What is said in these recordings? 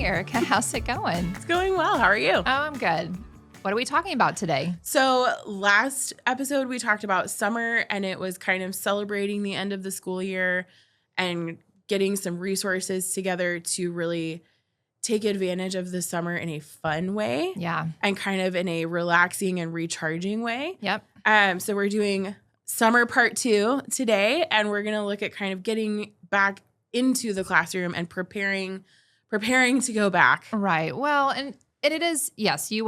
morning, Erica. How's it going? It's going well. How are you? Oh, I'm good. What are we talking about today? So last episode, we talked about summer, and it was kind of celebrating the end of the school year and getting some resources together to really take advantage of the summer in a fun way. Yeah. And kind of in a relaxing and recharging way. Yep. So we're doing summer part 2 today, and we're going to look at kind of getting back into the classroom and preparing to go back. Right. Well, and it is, yes, you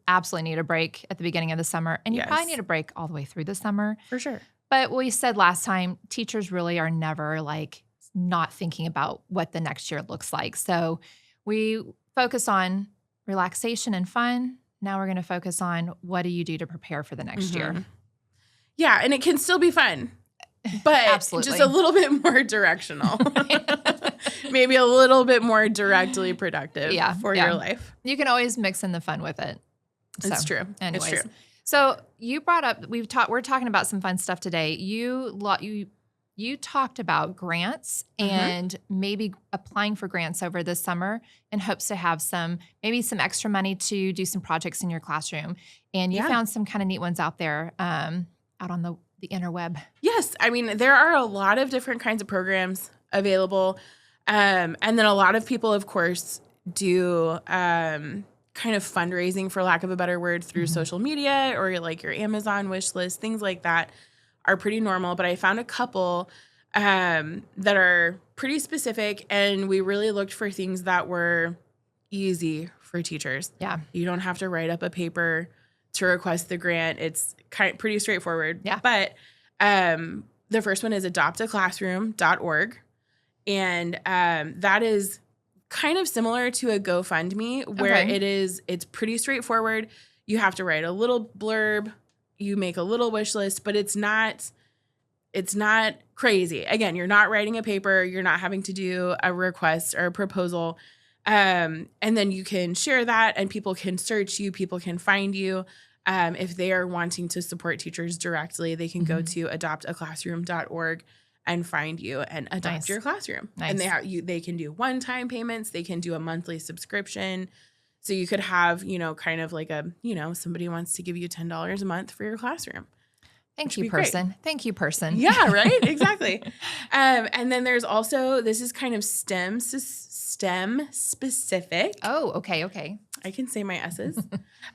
absolutely need a break at the beginning of the summer, and you probably need a break all the way through the summer. For sure. But we said last time, teachers really are never like not thinking about what the next year looks like. So we focus on relaxation and fun. Now we're going to focus on what do you do to prepare for the next year. Yeah, and it can still be fun, but Absolutely. just a little bit more directional. Maybe a little bit more directly productive for your life. You can always mix in the fun with it. It's true. Anyways, It's true. So you brought up, we're talking about some fun stuff today. You talked about grants and maybe applying for grants over the summer in hopes to have maybe some extra money to do some projects in your classroom. And you found some kind of neat ones out there, out on the interweb. Yes. I mean, there are a lot of different kinds of programs available. And then a lot of people, of course, do kind of fundraising, for lack of a better word, through social media or like your Amazon wish list. Things like that are pretty normal. But I found a couple that are pretty specific, and we really looked for things that were easy for teachers. Yeah. You don't have to write up a paper to request the grant. It's pretty straightforward. Yeah. But the first one is adoptaclassroom.org. And that is kind of similar to a GoFundMe, where it's pretty straightforward. You have to write a little blurb, you make a little wish list, but it's not crazy. Again, you're not writing a paper, you're not having to do a request or a proposal. And then you can share that, and people can search you, people can find you. If they are wanting to support teachers directly, they can go to adoptaclassroom.org and find you and adopt your classroom. Nice. And they can do one-time payments, they can do a monthly subscription. So you could have, kind of like somebody wants to give you $10 a month for your classroom. Thank you, person. Great. Thank you, person. Yeah, right? Exactly. And then there's also, this is kind of STEM specific. Oh, okay. I can say my S's.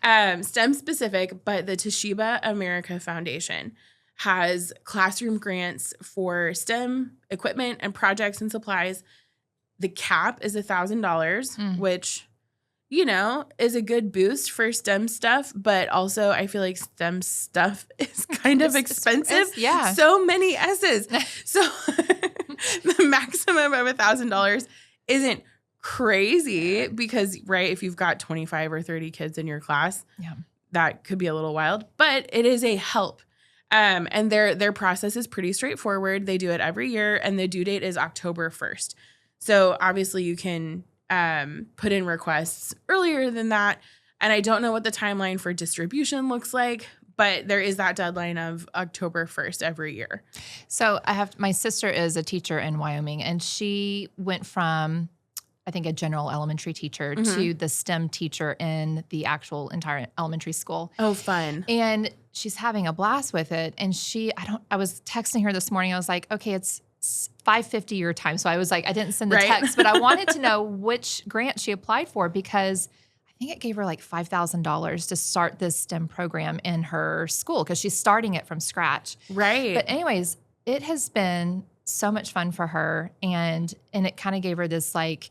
STEM specific, but the Toshiba America Foundation has classroom grants for STEM equipment and projects and supplies. The cap is $1,000, which, is a good boost for STEM stuff, but also I feel like STEM stuff is kind of expensive. Yeah. So many S's. So the maximum of $1,000 isn't crazy because, right, if you've got 25 or 30 kids in your class, that could be a little wild, but it is a help. And their process is pretty straightforward. They do it every year, and the due date is October 1st. So obviously you can put in requests earlier than that. And I don't know what the timeline for distribution looks like, but there is that deadline of October 1st every year. So my sister is a teacher in Wyoming, and she went from, I think, a general elementary teacher to the STEM teacher in the actual entire elementary school. Oh, fun. And she's having a blast with it. And I was texting her this morning. I was like, okay, it's 5:50 your time. So I was like, I didn't send the text, but I wanted to know which grant she applied for, because I think it gave her like $5,000 to start this STEM program in her school, because she's starting it from scratch. Right. But anyways, it has been so much fun for her. And it kind of gave her this like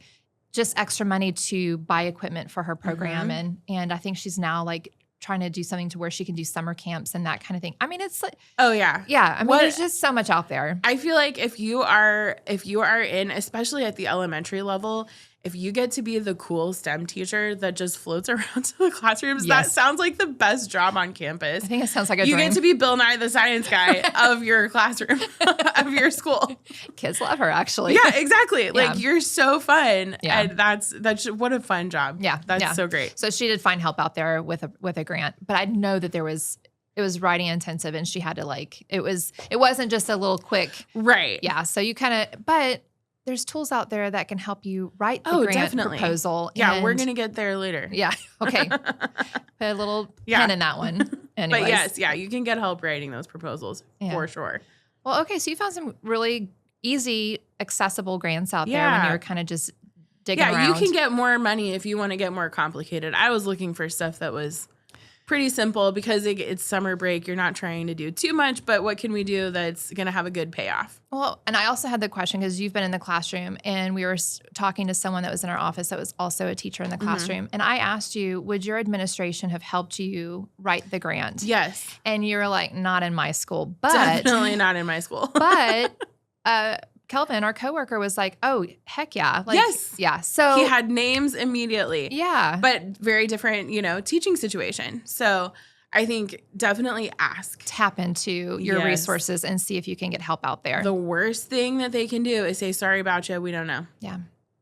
just extra money to buy equipment for her program. And I think she's now like trying to do something to where she can do summer camps and that kind of thing. I mean, it's like, oh yeah. Yeah. I mean, there's just so much out there. I feel like if you are in, especially at the elementary level, if you get to be the cool STEM teacher that just floats around to the classrooms, that sounds like the best job on campus. I think it sounds like a dream. You get to be Bill Nye the Science Guy of your classroom, of your school. Kids love her, actually. Yeah, exactly. Like, you're so fun. Yeah. And that's what a fun job. Yeah. That's so great. So she did find help out there with a grant, but I know that it was writing intensive, and she had to it wasn't just a little quick. Right. Yeah. So you kind of, but there's tools out there that can help you write the grant definitely. proposal. Yeah, we're and- going to get there later. Yeah. Okay. Put a little pin in that one. Anyways. But yes, you can get help writing those proposals for sure. Well, okay. So you found some really easy, accessible grants out there when you're kind of just digging around. You can get more money if you want to get more complicated. I was looking for stuff that was pretty simple because it's summer break. You're not trying to do too much, but what can we do that's going to have a good payoff? Well, and I also had the question because you've been in the classroom and we were talking to someone that was in our office that was also a teacher in the classroom. And I asked you, would your administration have helped you write the grant? Yes. And you were like, not in my school, but definitely not in my school. But Kelvin, our coworker, was like, "Oh, heck yeah!" Like, yes, yeah. So he had names immediately. Yeah, but very different, teaching situation. So I think definitely tap into your resources and see if you can get help out there. The worst thing that they can do is say, "Sorry about you, we don't know." Yeah,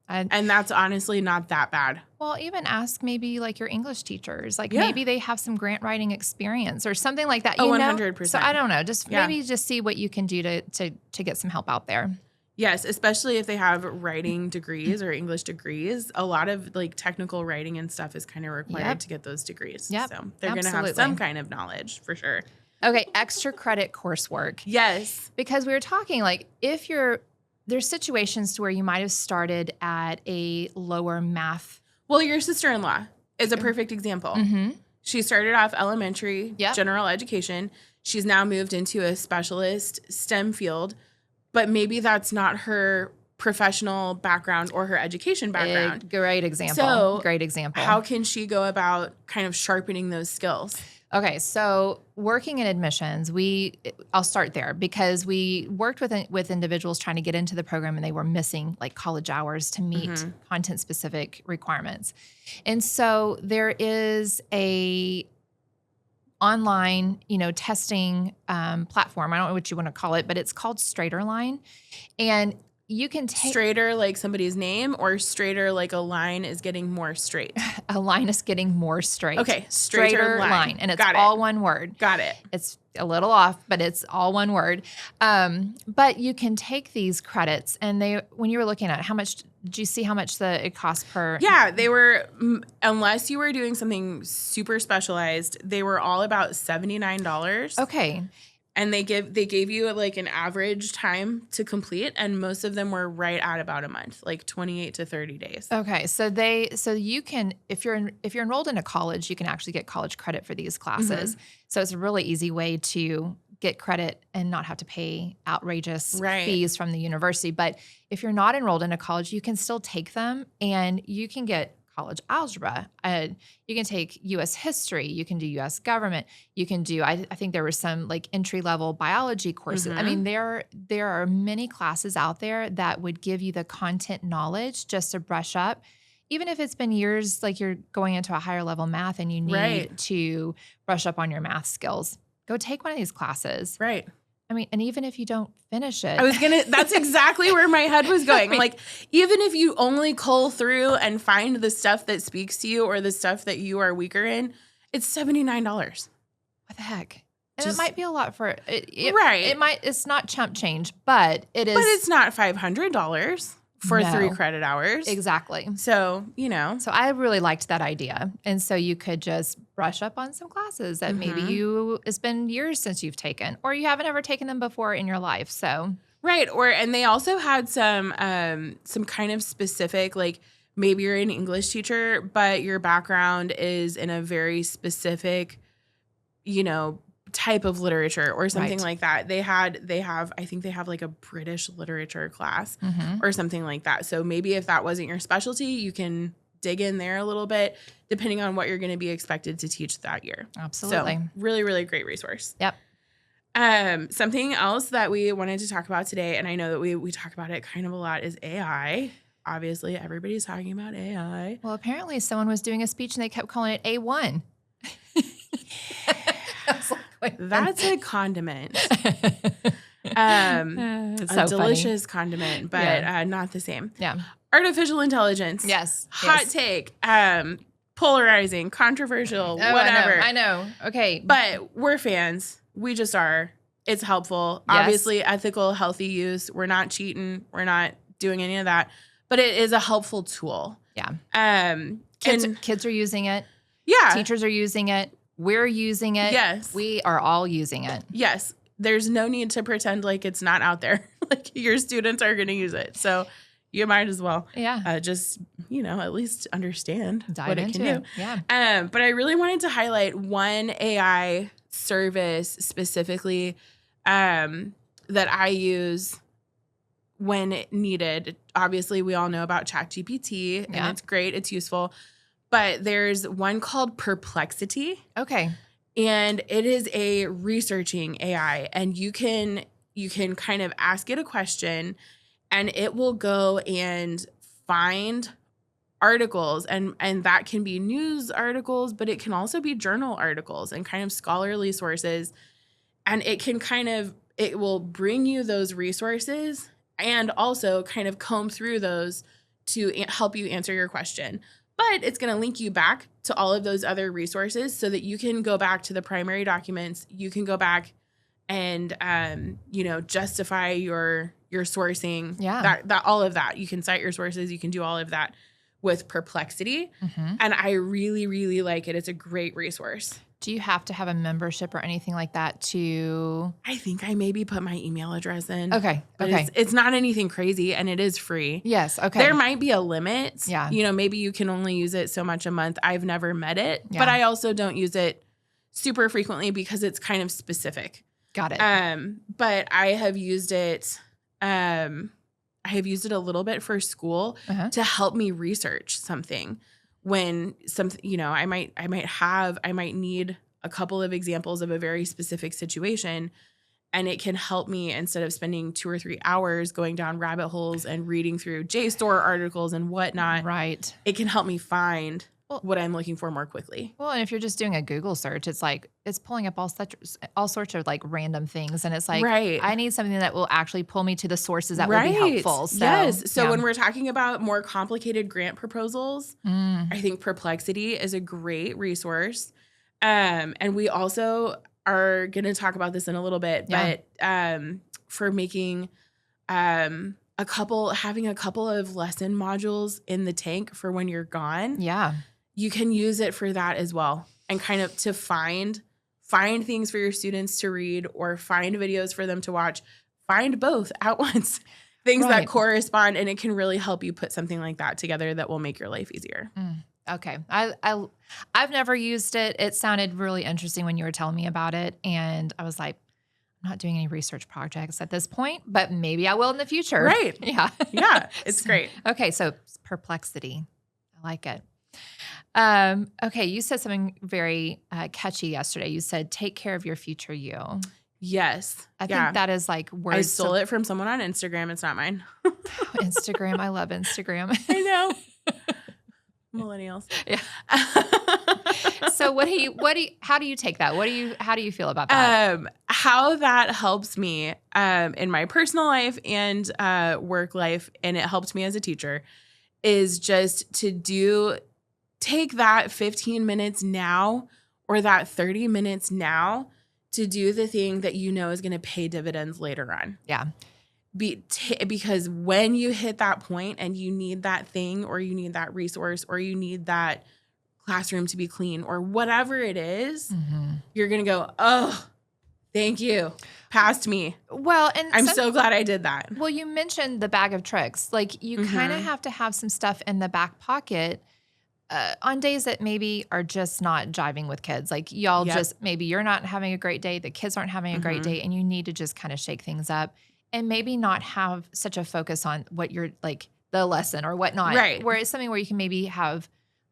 and that's honestly not that bad. Well, even ask maybe like your English teachers, like maybe they have some grant writing experience or something like that. 100%. So I don't know, maybe just see what you can do to get some help out there. Yes, especially if they have writing degrees or English degrees. A lot of like technical writing and stuff is kind of required to get those degrees. Yep. So they're going to have some kind of knowledge for sure. Okay, extra credit coursework. Yes. Because we were talking like there's situations to where you might have started at a lower math. Well, your sister-in-law is a perfect example. Mm-hmm. She started off elementary general education. She's now moved into a specialist STEM field. But maybe that's not her professional background or her education background. Great example. So great example. How can she go about kind of sharpening those skills? Okay, so working in admissions, I'll start there because we worked with individuals trying to get into the program and they were missing like college hours to meet content-specific requirements. And so there is a online, testing platform. I don't know what you want to call it, but it's called StraighterLine. And you can take straighter like somebody's name or straighter like a line is getting more straight. A line is getting more straight. Okay, StraighterLine. And it's all one word. Got it. It's a little off, but it's all one word. But you can take these credits and when you were looking at how much, did you see how much it cost per? Yeah, they were, unless you were doing something super specialized, they were all about $79. Okay. And they gave you like an average time to complete, and most of them were right at about a month, like 28 to 30 days. Okay, so you can, if you're enrolled in a college, you can actually get college credit for these classes. So it's a really easy way to get credit and not have to pay outrageous fees from the university. But if you're not enrolled in a college, you can still take them, and you can get college algebra. You can take U.S. history. You can do U.S. government. You can do, I think there were some like entry-level biology courses. I mean, there are many classes out there that would give you the content knowledge just to brush up. Even if it's been years, like you're going into a higher level math and you need to brush up on your math skills, go take one of these classes. Right. I mean, and even if you don't finish it. That's exactly where my head was going. Like, even if you only cull through and find the stuff that speaks to you or the stuff that you are weaker in, it's $79. What the heck? And it might be a lot for it. Right. It's not chump change, but it is. But it's not $500 for 3 credit hours. Exactly. So, So I really liked that idea. And so you could just brush up on some classes that maybe it's been years since you've taken, or you haven't ever taken them before in your life. So. Right. And they also had some kind of specific, like maybe you're an English teacher, but your background is in a very specific, type of literature or something like that. I think they have like a British literature class or something like that. So maybe if that wasn't your specialty, you can dig in there a little bit depending on what you're going to be expected to teach that year. Absolutely. So really, really great resource. Yep. Something else that we wanted to talk about today, and I know that we talk about it kind of a lot, is AI. Obviously, everybody's talking about AI. Well, apparently someone was doing a speech and they kept calling it A1. That's a condiment. A delicious condiment, but not the same. Yeah. Artificial intelligence. Yes. Hot take. Polarizing, controversial, whatever. I know. Okay. But we're fans. We just are. It's helpful. Yes. Obviously, ethical, healthy use. We're not cheating. We're not doing any of that, but it is a helpful tool. Yeah. Kids are using it. Yeah. Teachers are using it. We're using it. Yes. We are all using it. Yes. There's no need to pretend like it's not out there. Like your students are going to use it. So you might as well. Yeah. Just, at least understand Dive what it into can it. do. Yeah. But I really wanted to highlight one AI service specifically that I use when needed. Obviously, we all know about ChatGPT, and it's great. It's useful. But there's one called Perplexity. Okay. And it is a researching AI. And you can kind of ask it a question, and it will go and find articles. And that can be news articles, but it can also be journal articles and kind of scholarly sources. And it will bring you those resources and also kind of comb through those to help you answer your question. But it's going to link you back to all of those other resources so that you can go back to the primary documents. You can go back and, justify your sourcing. Yeah. That all of that. You can cite your sources. You can do all of that with Perplexity. Mm-hmm. And I really, really like it. It's a great resource. Do you have to have a membership or anything like that to? I think I maybe put my email address in. Okay. But Okay. it's not anything crazy, and it is free. Yes. Okay. There might be a limit. Yeah. Maybe you can only use it so much a month. I've never met it, Yeah. but I also don't use it super frequently because it's kind of specific. Got it. But I have used it. I have used it a little bit for school to help me research something. When something, I might need a couple of examples of a very specific situation, and it can help me instead of spending 2 or 3 hours going down rabbit holes and reading through JSTOR articles and whatnot. Right. It can help me find what I'm looking for more quickly. Well, and if you're just doing a Google search, it's like it's pulling up all sorts of like random things, and it's like I need something that will actually pull me to the sources that will be helpful. So, yes. So when we're talking about more complicated grant proposals, I think Perplexity is a great resource. And we also are going to talk about this in a little bit, but for making having a couple of lesson modules in the tank for when you're gone. Yeah. You can use it for that as well, and kind of to find things for your students to read or find videos for them to watch. Find both at once, things that correspond, and it can really help you put something like that together that will make your life easier. Okay. I've never used it. It sounded really interesting when you were telling me about it, and I was like, I'm not doing any research projects at this point, but maybe I will in the future. Right. Yeah. Yeah. It's great. Okay. So Perplexity. I like it. Okay. You said something very catchy yesterday. You said, take care of your future you. Yes. I think that is like words. I stole it from someone on Instagram. It's not mine. Instagram. I love Instagram. I know. Millennials. Yeah. So how do you take that? How do you feel about that? How that helps me in my personal life and work life, and it helped me as a teacher, is just to take that 15 minutes now or that 30 minutes now to do the thing that is going to pay dividends later on. Yeah. Because when you hit that point and you need that thing, or you need that resource, or you need that classroom to be clean, or whatever it is, you're going to go, oh, thank you. Past me. Well, and I'm so glad I did that. Well, you mentioned the bag of tricks. Like you kind of have to have some stuff in the back pocket on days that maybe are just not jiving with kids. Like y'all maybe you're not having a great day, the kids aren't having a great day, and you need to just kind of shake things up. And maybe not have such a focus on what you're like the lesson or whatnot. Right. Where it's something where you can maybe have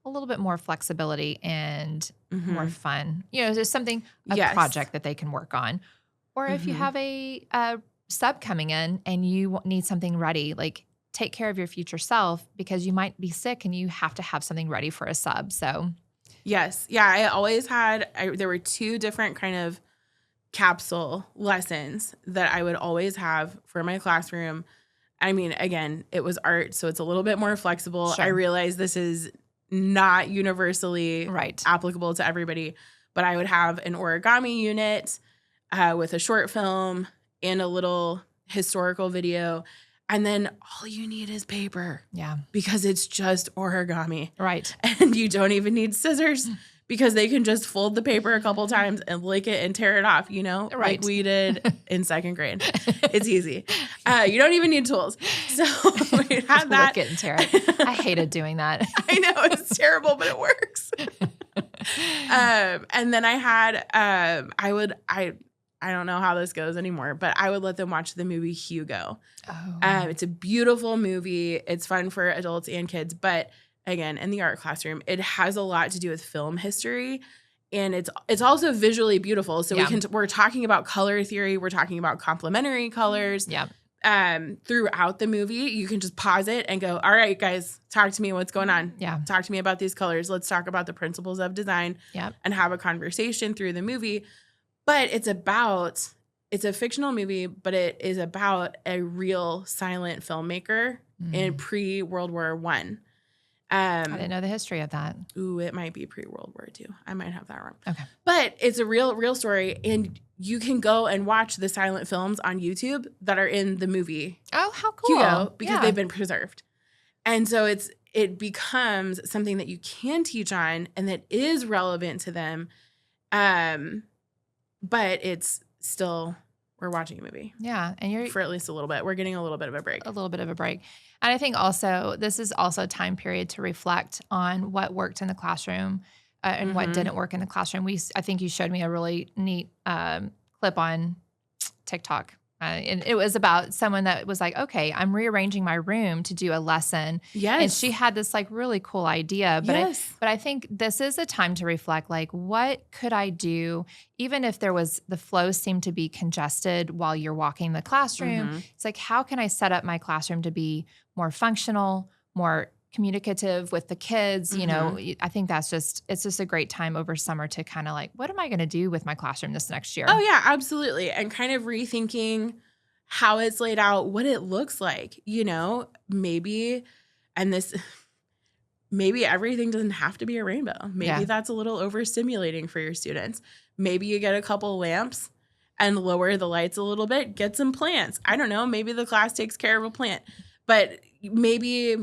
a little bit more flexibility and more fun. There's something, a project that they can work on. Or if you have a sub coming in and you need something ready, like take care of your future self, because you might be sick and you have to have something ready for a sub. So yes. Yeah. I always there were 2 different kind of capsule lessons that I would always have for my classroom. I mean, again, it was art, so it's a little bit more flexible. Sure. I realize this is not universally applicable to everybody, but I would have an origami unit with a short film and a little historical video. And then all you need is paper. Yeah. Because it's just origami. Right. And you don't even need scissors because they can just fold the paper a couple times and lick it and tear it off, you know, Right. like we did in second grade. It's easy. You don't even need tools. So we had that. Lick it and tear it. I hated doing that. I know it's terrible, but it works. And then I had, I don't know how this goes anymore, but I would let them watch the movie Hugo. Oh. It's a beautiful movie. It's fun for adults and kids, but again, in the art classroom, it has a lot to do with film history, and it's also visually beautiful. So we're talking about color theory. We're talking about complementary colors. Yeah. Throughout the movie, you can just pause it and go, all right, guys, talk to me. What's going on? Yeah. Talk to me about these colors. Let's talk about the principles of design and have a conversation through the movie. But it's a fictional movie, but it is about a real silent filmmaker in pre-World War I. I didn't know the history of that. Ooh, it might be pre-World War II. I might have that wrong. Okay. But it's a real story, and you can go and watch the silent films on YouTube that are in the movie. Oh, how cool. Hugo, because they've been preserved. And so it becomes something that you can teach on and that is relevant to them. But it's still, we're watching a movie. Yeah. And you're for at least a little bit. We're getting a little bit of a break. And I think also this is also a time period to reflect on what worked in the classroom and what didn't work in the classroom. I think you showed me a really neat clip on TikTok. And it was about someone that was like, okay, I'm rearranging my room to do a lesson. Yes. And she had this like really cool idea. But but I think this is a time to reflect, like, what could I do? Even if the flow seemed to be congested while you're walking the classroom, it's like, how can I set up my classroom to be more functional, more communicative with the kids? You know, I think it's just a great time over summer to kind of like, what am I going to do with my classroom this next year? Oh yeah, absolutely. And kind of rethinking how it's laid out, what it looks like, you know, maybe everything doesn't have to be a rainbow. Maybe that's a little overstimulating for your students. Maybe you get a couple lamps and lower the lights a little bit, get some plants. I don't know. Maybe the class takes care of a plant, but maybe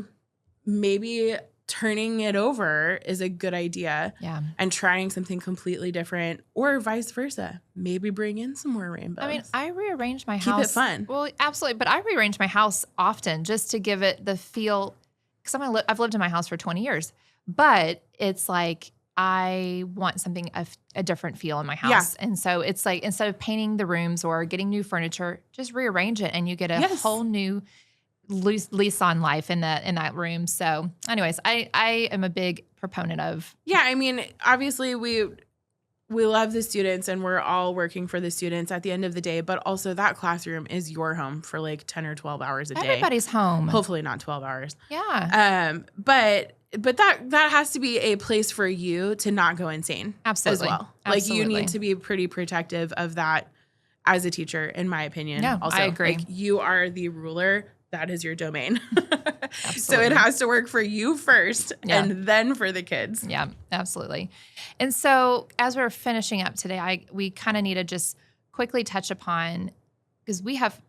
turning it over is a good idea. Yeah. And trying something completely different, or vice versa. Maybe bring in some more rainbows. I mean, I rearrange my house. Keep it fun. Well, absolutely. But I rearrange my house often just to give it the feel, because I've lived in my house for 20 years, but it's like, I want something a different feel in my house. Yeah. And so it's like, instead of painting the rooms or getting new furniture, just rearrange it and you get a whole new lease on life in that room. So anyways, I am a big proponent of. Yeah. I mean, obviously we love the students and we're all working for the students at the end of the day, but also that classroom is your home for like 10 or 12 hours a day. Everybody's home. Hopefully not 12 hours. Yeah. But that has to be a place for you to not go insane. Absolutely. As well. Absolutely. Like you need to be pretty protective of that as a teacher, in my opinion. Yeah, also, I agree. Like you are the ruler. That is your domain. So it has to work for you first and then for the kids. Yeah, absolutely. And so as we're finishing up today, we kind of need to just quickly touch upon, because we have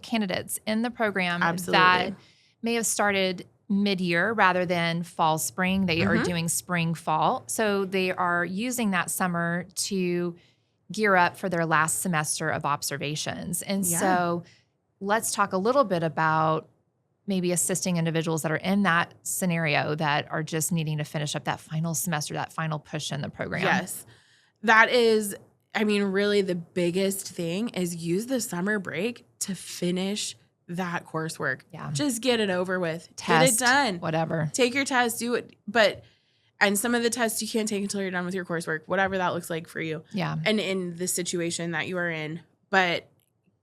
candidates in the program that may have started mid-year rather than fall, spring. They are doing spring, fall. So they are using that summer to gear up for their last semester of observations. And so let's talk a little bit about maybe assisting individuals that are in that scenario that are just needing to finish up that final semester, that final push in the program. Yes. That is, I mean, really the biggest thing is use the summer break to finish that coursework. Yeah. Just get it over with. Test, get it done. Whatever. Take your test, do it. And some of the tests you can't take until you're done with your coursework, whatever that looks like for you. Yeah. And in the situation that you are in. But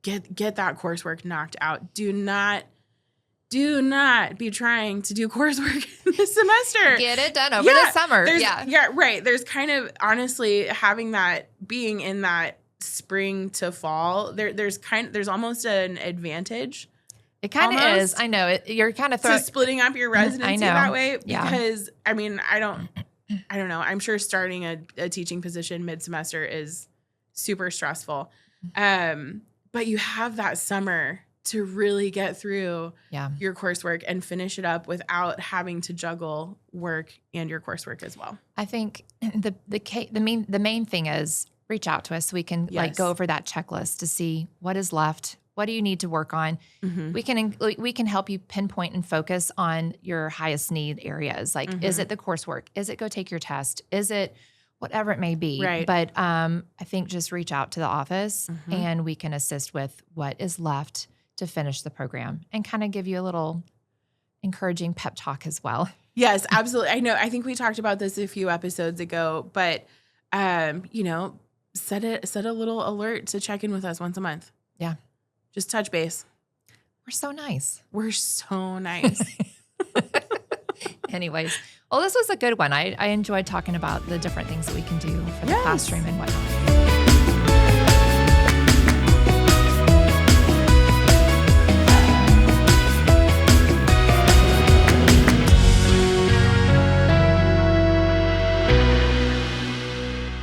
get that coursework knocked out. Do not be trying to do coursework this semester. Get it done over the summer. Yeah, right. There's kind of, honestly, having that, being in that spring to fall, there's almost an advantage. It kind of is. I know it. You're kind of splitting up your residency that way, because I mean, I don't know. I'm sure starting a teaching position mid-semester is super stressful. But you have that summer to really get through Yeah. your coursework and finish it up without having to juggle work and your coursework as well. I think the main thing is reach out to us so we can like Yes. go over that checklist to see what is left. What do you need to work on? Mm-hmm. We can help you pinpoint and focus on your highest need areas. Like, is it the coursework? Is it go take your test? Is it whatever it may be? Right. But I think just reach out to the office and we can assist with what is left to finish the program and kind of give you a little encouraging pep talk as well. Yes, absolutely. I know. I think we talked about this a few episodes ago, but you know, set a little alert to check in with us once a month. Yeah. Just touch base. We're so nice. We're so nice. Anyways, well, this was a good one. I enjoyed talking about the different things that we can do for the classroom and whatnot.